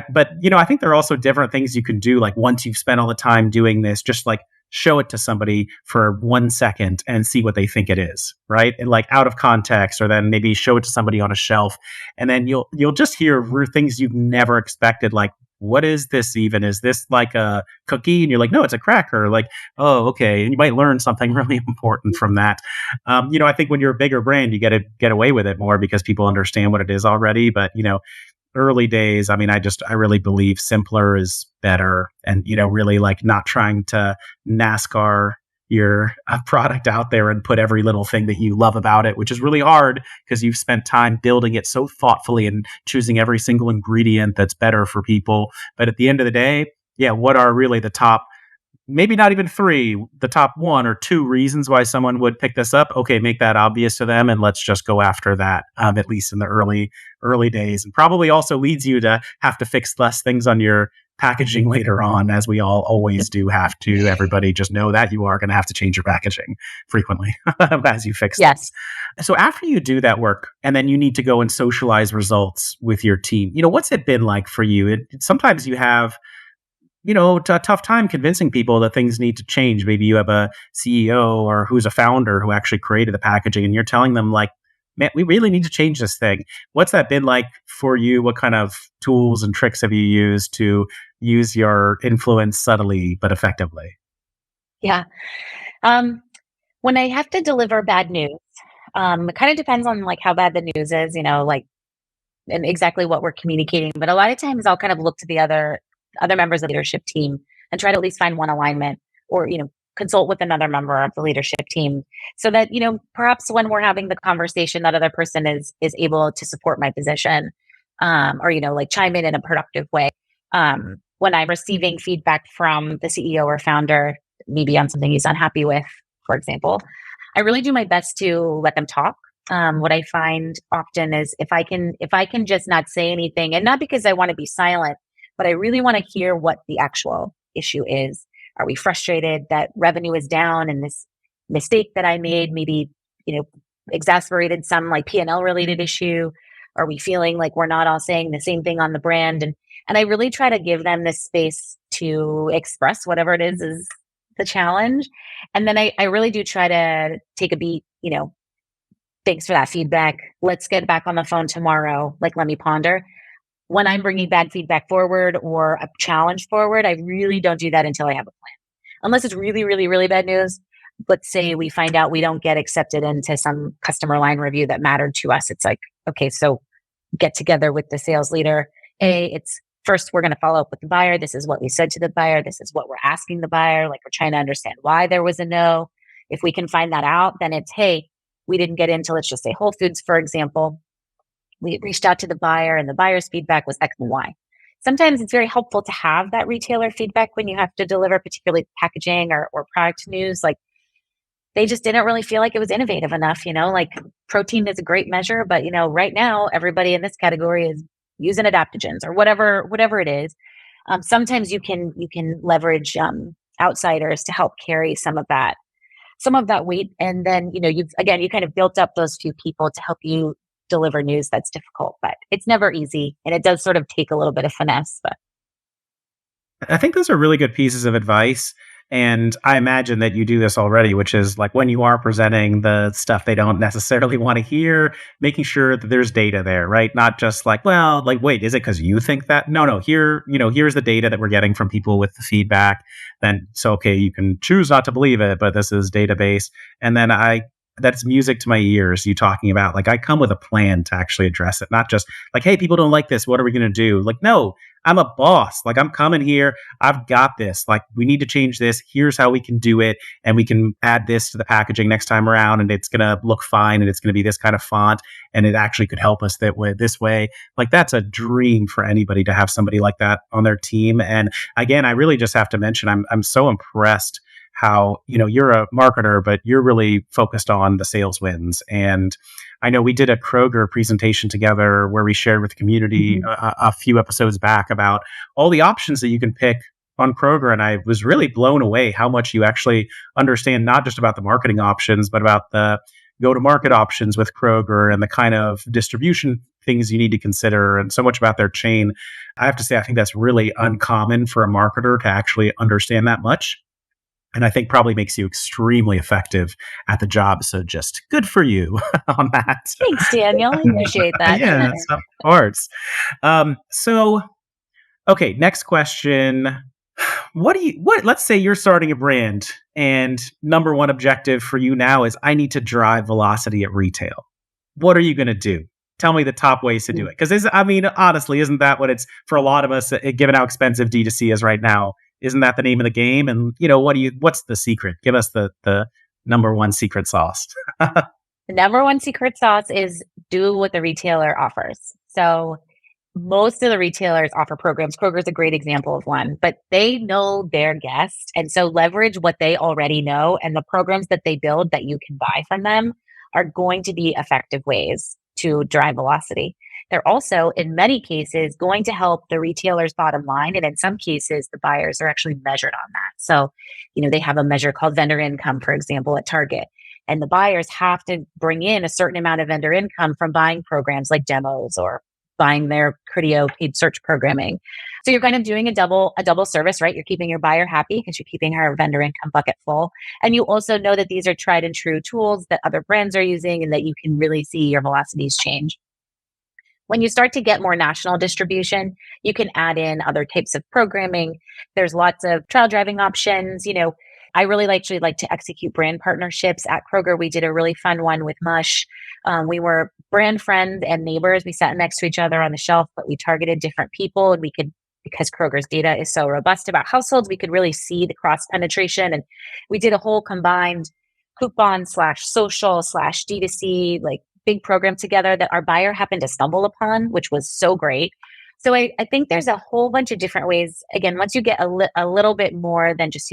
But I think there are also different things you can do. Like once you've spent all the time doing this, just like show it to somebody for 1 second and see what they think it is, right? And like out of context, or then maybe show it to somebody on a shelf, and then you'll just hear things you've never expected, like, what is this even? Is this like a cookie? And you're like, no, it's a cracker. Like, oh, okay. And you might learn something really important from that. I think when you're a bigger brand, you get away with it more because people understand what it is already. But early days, I mean, I really believe simpler is better, and really like not trying to NASCAR your product out there and put every little thing that you love about it, which is really hard because you've spent time building it so thoughtfully and choosing every single ingredient that's better for people. But at the end of the day, yeah, what are really the top, maybe not even 3, the top 1 or 2 reasons why someone would pick this up? Okay, make that obvious to them, and let's just go after that, at least in the early days. And probably also leads you to have to fix less things on your packaging later on, as we all always do have to. Everybody just know that you are going to have to change your packaging frequently as you fix Yes. things. So after you do that work, and then you need to go and socialize results with your team, what's it been like for you? Sometimes you have a tough time convincing people that things need to change. Maybe you have a CEO or who's a founder who actually created the packaging, and you're telling them like, man, we really need to change this thing. What's that been like for you? What kind of tools and tricks have you used to use your influence subtly but effectively? Yeah. Um, when I have to deliver bad news, it kind of depends on like how bad the news is, like and exactly what we're communicating. But a lot of times I'll kind of look to the other members of the leadership team and try to at least find one alignment or, consult with another member of the leadership team so that, perhaps when we're having the conversation, that other person is able to support my position, or, like chime in a productive way. When I'm receiving feedback from the CEO or founder, maybe on something he's unhappy with, for example, I really do my best to let them talk. What I find often is if I can just not say anything, and not because I want to be silent, but I really want to hear what the actual issue is. Are we frustrated that revenue is down and this mistake that I made maybe, you know, exasperated some like P&L related issue? Are we feeling like we're not all saying the same thing on the brand? And I really try to give them this space to express whatever it is the challenge. And then I really do try to take a beat, thanks for that feedback. Let's get back on the phone tomorrow. Like, let me ponder. When I'm bringing bad feedback forward or a challenge forward, I really don't do that until I have a plan. Unless it's really, really, really bad news. Let's say we find out we don't get accepted into some customer line review that mattered to us. It's like, okay, so get together with the sales leader. It's first, we're going to follow up with the buyer. This is what we said to the buyer. This is what we're asking the buyer. Like, we're trying to understand why there was a no. If we can find that out, then it's, hey, we didn't get into, let's just say Whole Foods, for example. We reached out to the buyer and the buyer's feedback was X and Y. Sometimes it's very helpful to have that retailer feedback when you have to deliver, particularly packaging or product news. Like, they just didn't really feel like it was innovative enough, like protein is a great measure, but right now everybody in this category is using adaptogens or whatever it is. Sometimes you can leverage outsiders to help carry some of that weight. And then, you kind of built up those few people to help you deliver news that's difficult, but it's never easy. And it does sort of take a little bit of finesse, but I think those are really good pieces of advice. And I imagine that you do this already, which is like when you are presenting the stuff they don't necessarily want to hear, making sure that there's data there, right? Not just like, well, like, wait, is it because you think that? No, here, here's the data that we're getting from people with the feedback. Then, so, okay, you can choose not to believe it, but this is database. And then that's music to my ears. You talking about like, I come with a plan to actually address it, not just like, hey, people don't like this. What are we going to do? Like, no, I'm a boss. Like, I'm coming here. I've got this. Like, we need to change this. Here's how we can do it. And we can add this to the packaging next time around. And it's going to look fine. And it's going to be this kind of font. And it actually could help us this way. Like, that's a dream for anybody to have somebody like that on their team. And again, I really just have to mention, I'm so impressed how, you're a marketer, but you're really focused on the sales wins. And I know we did a Kroger presentation together where we shared with the community a few episodes back about all the options that you can pick on Kroger. And I was really blown away how much you actually understand, not just about the marketing options, but about the go-to-market options with Kroger and the kind of distribution things you need to consider and so much about their chain. I have to say, I think that's really uncommon for a marketer to actually understand that much. And I think probably makes you extremely effective at the job. So just good for you on that. thanks, Daniel. I appreciate that. Yes, of course. So, okay, next question. Let's say you're starting a brand and number one objective for you now is I need to drive velocity at retail. What are you going to do? Tell me the top ways to do it. Because honestly, isn't that what it's for a lot of us, given how expensive D2C is right now? Isn't that the name of the game? And what's the secret? Give us the number one secret sauce. The number one secret sauce is do what the retailer offers. So most of the retailers offer programs. Kroger's a great example of one, but they know their guest. And so leverage what they already know, and the programs that they build that you can buy from them are going to be effective ways to drive velocity. They're also, in many cases, going to help the retailer's bottom line. And in some cases, the buyers are actually measured on that. So, they have a measure called vendor income, for example, at Target. And the buyers have to bring in a certain amount of vendor income from buying programs like demos or buying their Criteo paid search programming. So you're kind of doing a double service, right? You're keeping your buyer happy because you're keeping her vendor income bucket full. And you also know that these are tried and true tools that other brands are using and that you can really see your velocities change. When you start to get more national distribution, you can add in other types of programming. There's lots of trial driving options. I really actually like to execute brand partnerships. At Kroger, we did a really fun one with Mush. We were brand friends and neighbors. We sat next to each other on the shelf, but we targeted different people, and we could, because Kroger's data is so robust about households, we could really see the cross penetration. And we did a whole combined coupon slash social slash D2C, like big program together that our buyer happened to stumble upon, which was so great. So I think there's a whole bunch of different ways. Again, once you get a little bit more than just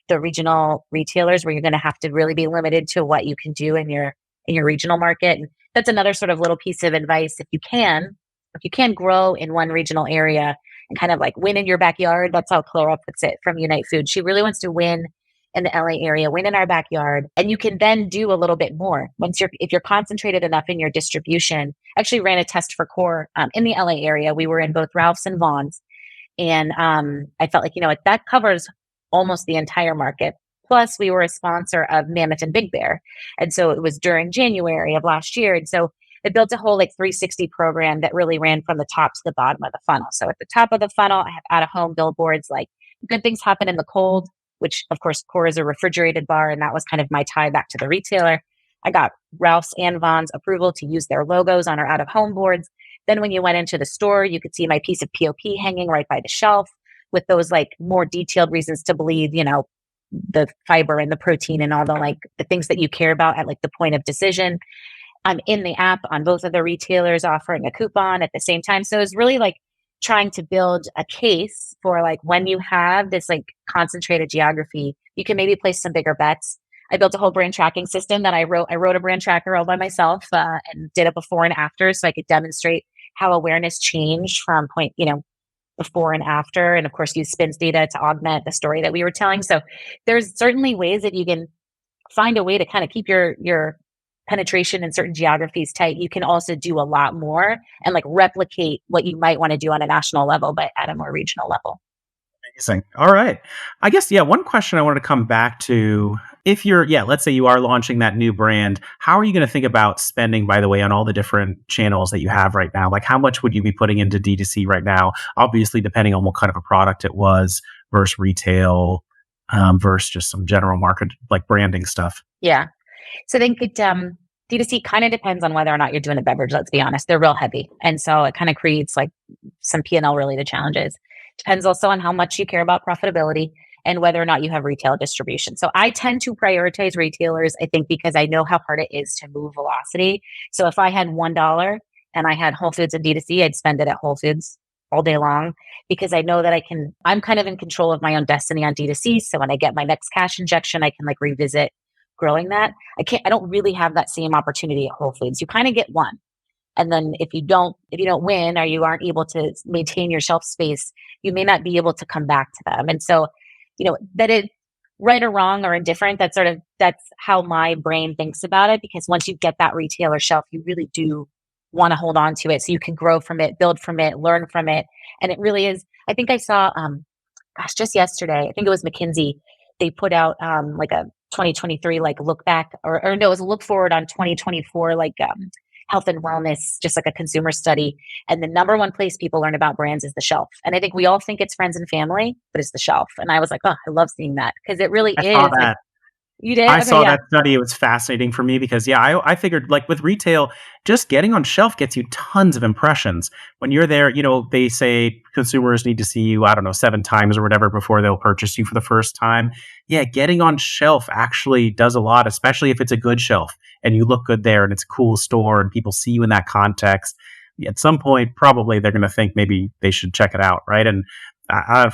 the regional retailers, where you're going to have to really be limited to what you can do in your regional market. And that's another sort of little piece of advice. If you can grow in one regional area and kind of like win in your backyard, that's how Clara puts it from Unite Food. She really wants to win in the LA area, win in our backyard. And you can then do a little bit more if you're concentrated enough in your distribution. Actually ran a test for core in the LA area. We were in both Ralph's and Vaughn's. And I felt like, that covers almost the entire market. Plus, we were a sponsor of Mammoth and Big Bear. And so it was during January of last year. And so it built a whole 360 program that really ran from the top to the bottom of the funnel. So at the top of the funnel, I have out-of-home billboards like good things happen in the cold, which of course Core is a refrigerated bar. And that was kind of my tie back to the retailer. I got Ralph's and Vaughn's approval to use their logos on our out-of-home boards. Then when you went into the store, you could see my piece of POP hanging right by the shelf with those more detailed reasons to believe, the fiber and the protein and all the things that you care about at the point of decision. I'm in the app on both of the retailers offering a coupon at the same time. So it's really trying to build a case for when you have this concentrated geography, you can maybe place some bigger bets. I built a whole brand tracking system that I wrote a brand tracker all by myself and did a before and after so I could demonstrate how awareness changed from before and after. And of course, use SPINS data to augment the story that we were telling. So there's certainly ways that you can find a way to kind of keep your penetration in certain geographies tight. You can also do a lot more and replicate what you might want to do on a national level, but at a more regional level. Amazing. All right. I guess, one question I wanted to come back to, if let's say you are launching that new brand, how are you going to think about spending, by the way, on all the different channels that you have right now? How much would you be putting into D2C right now? Obviously, depending on what kind of a product it was versus retail versus just some general market, branding stuff. Yeah. So I think D2C kind of depends on whether or not you're doing a beverage. Let's be honest, they're real heavy. And so it kind of creates some P&L related challenges. Depends also on how much you care about profitability and whether or not you have retail distribution. So I tend to prioritize retailers, I think, because I know how hard it is to move velocity. So if I had $1 and I had Whole Foods and D2C, I'd spend it at Whole Foods all day long because I know that I'm kind of in control of my own destiny on D2C. So when I get my next cash injection, I can revisit growing that. I don't really have that same opportunity at Whole Foods. You kind of get one. And then if you don't win or you aren't able to maintain your shelf space, you may not be able to come back to them. And so, that it right or wrong or indifferent, that's how my brain thinks about it. Because once you get that retailer shelf, you really do want to hold on to it so you can grow from it, build from it, learn from it. And it really is. I think I saw, just yesterday, I think it was McKinsey. They put out a 2023 look back or no, it was a look forward on 2024 health and wellness, just a consumer study. And the number one place people learn about brands is the shelf. And I think we all think it's friends and family, but it's the shelf. And I was oh, I love seeing that because it really I is. saw that. You did? I saw that study. It was fascinating for me because, I figured with retail, just getting on shelf gets you tons of impressions. When you're there, they say consumers need to see you, 7 times or whatever before they'll purchase you for the first time. Yeah, getting on shelf actually does a lot, especially if it's a good shelf and you look good there and it's a cool store and people see you in that context. At some point, probably they're going to think maybe they should check it out, right? And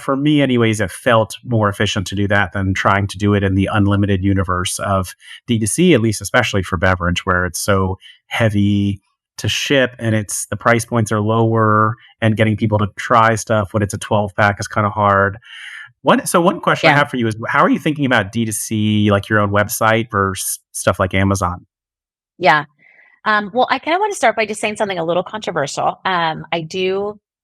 for me, anyways, it felt more efficient to do that than trying to do it in the unlimited universe of D2C, at least especially for beverage, where it's so heavy to ship and the price points are lower and getting people to try stuff when it's a 12 pack is kind of hard. One question I have for you is, how are you thinking about D2C, your own website versus stuff like Amazon? Yeah. Well, I kind of want to start by just saying something a little controversial.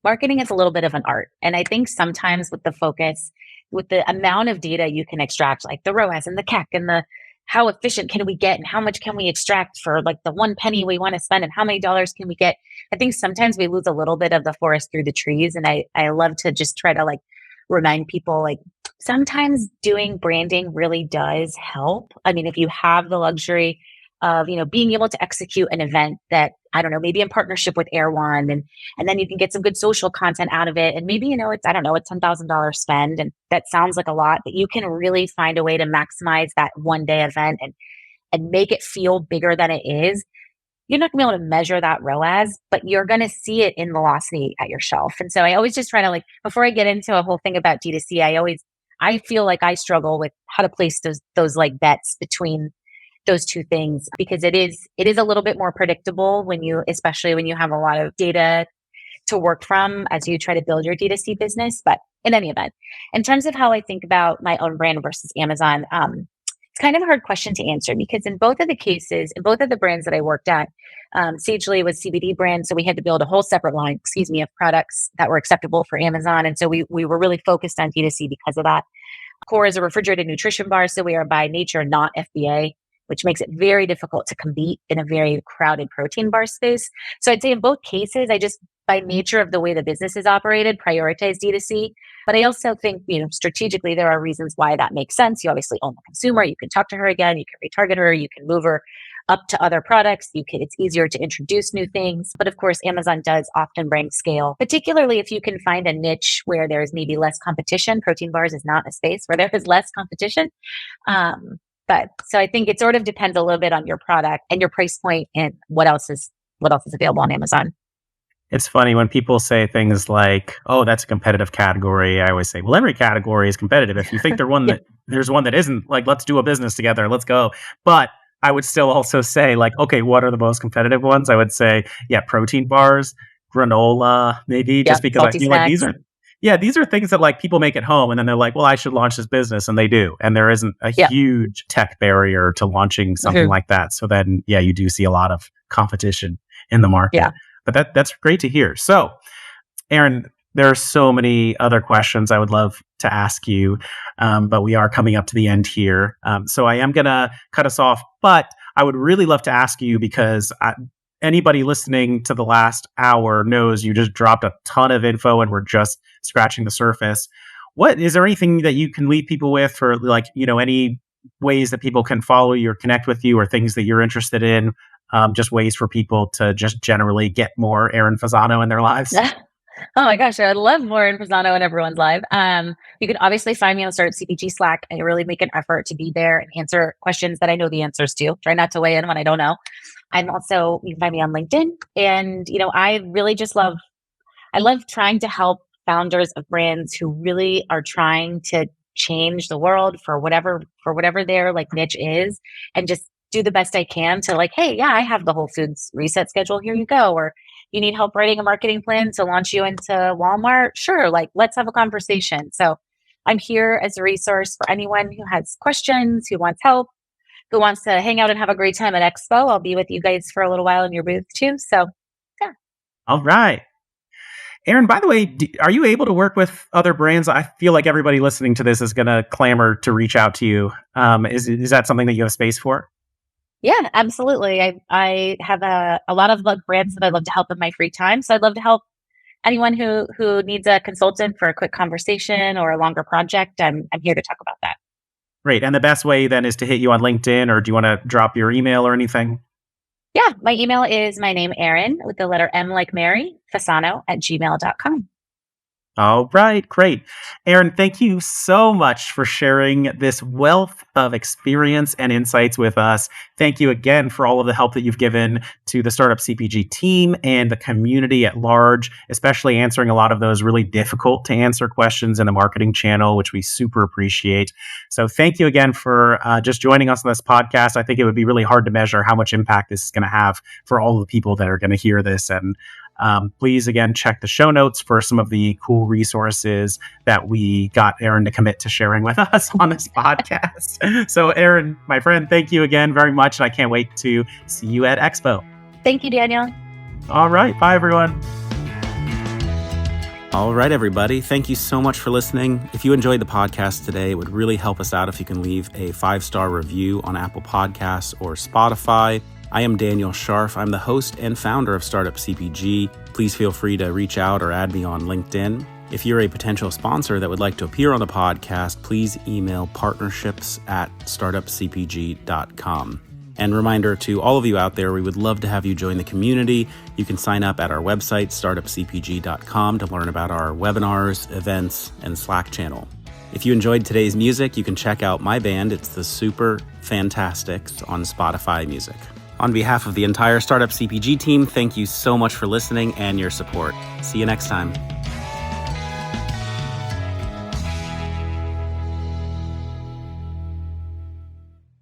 Marketing is a little bit of an art. And I think sometimes with the amount of data you can extract, like the ROAS and the CAC and the how efficient can we get and how much can we extract for the 1 penny we want to spend and how many dollars can we get? I think sometimes we lose a little bit of the forest through the trees. And I love to just try to remind people like sometimes doing branding really does help. I mean, if you have the luxury of, being able to execute an event that, I don't know, maybe in partnership with Air One, and then you can get some good social content out of it. And maybe, it's, I don't know, a $10,000 spend. And that sounds like a lot, but you can really find a way to maximize that one day event and make it feel bigger than it is. You're not gonna be able to measure that ROAS, but you're gonna see it in velocity at your shelf. And so I always just try to like, before I get into a whole thing about D2C, I feel like I struggle with how to place those like bets between those two things, because it is a little bit more predictable especially when you have a lot of data to work from as you try to build your D2C business. But in any event, in terms of how I think about my own brand versus Amazon, it's kind of a hard question to answer, because in both of the cases, in both of the brands that I worked at, Sagely was CBD brand. So we had to build a whole separate line, of products that were acceptable for Amazon. And so we were really focused on D2C because of that. Core is a refrigerated nutrition bar. So we are by nature not FBA, which makes it very difficult to compete in a very crowded protein bar space. So I'd say in both cases, I just, by nature of the way the business is operated, prioritize D2C. But I also think, strategically, there are reasons why that makes sense. You obviously own the consumer. You can talk to her again. You can retarget her. You can move her up to other products. It's easier to introduce new things. But of course, Amazon does often bring scale, particularly if you can find a niche where there's maybe less competition. Protein bars is not a space where there is less competition. But so I think it sort of depends a little bit on your product and your price point and what else is available on Amazon. It's funny when people say things like, "Oh, that's a competitive category." I always say, "Well, every category is competitive. If you think there's one that isn't, like, let's do a business together. Let's go." But I would still also say, like, okay, what are the most competitive ones? I would say, yeah, protein bars, granola, maybe, just because I feel like these are things that like people make at home, and then they're like, well, I should launch this business, and they do. And there isn't a huge tech barrier to launching something like that. So then, you do see a lot of competition in the market. Yeah. But that's great to hear. So, Erin, there are so many other questions I would love to ask you, but we are coming up to the end here. So I am going to cut us off, but I would really love to ask you, because anybody listening to the last hour knows you just dropped a ton of info and we're just scratching the surface. Is there anything that you can leave people with, for like, any ways that people can follow you or connect with you, or things that you're interested in? Just ways for people to just generally get more Erin Fasano in their lives. Oh my gosh, I would love more Erin Fasano in everyone's life. You can obviously find me on the Startup CPG Slack. I really make an effort to be there and answer questions that I know the answers to. Try not to weigh in when I don't know. You can find me on LinkedIn. And, I really just love trying to help founders of brands who really are trying to change the world for whatever their like niche is, and just do the best I can to like, hey, I have the Whole Foods reset schedule. Here you go. Or you need help writing a marketing plan to launch you into Walmart? Sure. Like, let's have a conversation. So I'm here as a resource for anyone who has questions, who wants help, who wants to hang out and have a great time at Expo. I'll be with you guys for a little while in your booth too. So, yeah. All right. Erin, by the way, are you able to work with other brands? I feel like everybody listening to this is going to clamor to reach out to you. Is that something that you have space for? Yeah, absolutely. I have a lot of brands that I'd love to help in my free time. So I'd love to help anyone who needs a consultant for a quick conversation or a longer project. I'm here to talk about that. Great. And the best way then is to hit you on LinkedIn, or do you want to drop your email or anything? Yeah, my email is my name, Erin, with the letter M like Mary, Fasano @gmail.com. All right, great. Erin, thank you so much for sharing this wealth of experience and insights with us. Thank you again for all of the help that you've given to the Startup CPG team and the community at large, especially answering a lot of those really difficult to answer questions in the marketing channel, which we super appreciate. So thank you again for just joining us on this podcast. I think it would be really hard to measure how much impact this is going to have for all the people that are going to hear this. And please, again, check the show notes for some of the cool resources that we got Erin to commit to sharing with us on this podcast. So, Erin, my friend, thank you again very much. And I can't wait to see you at Expo. Thank you, Daniel. All right. Bye, everyone. All right, everybody. Thank you so much for listening. If you enjoyed the podcast today, it would really help us out if you can leave a 5-star review on Apple Podcasts or Spotify. I am Daniel Scharff. I'm the host and founder of Startup CPG. Please feel free to reach out or add me on LinkedIn. If you're a potential sponsor that would like to appear on the podcast, please email partnerships@startupcpg.com. And reminder to all of you out there, we would love to have you join the community. You can sign up at our website, startupcpg.com, to learn about our webinars, events, and Slack channel. If you enjoyed today's music, you can check out my band. It's the Super Fantastics on Spotify Music. On behalf of the entire Startup CPG team, thank you so much for listening and your support. See you next time.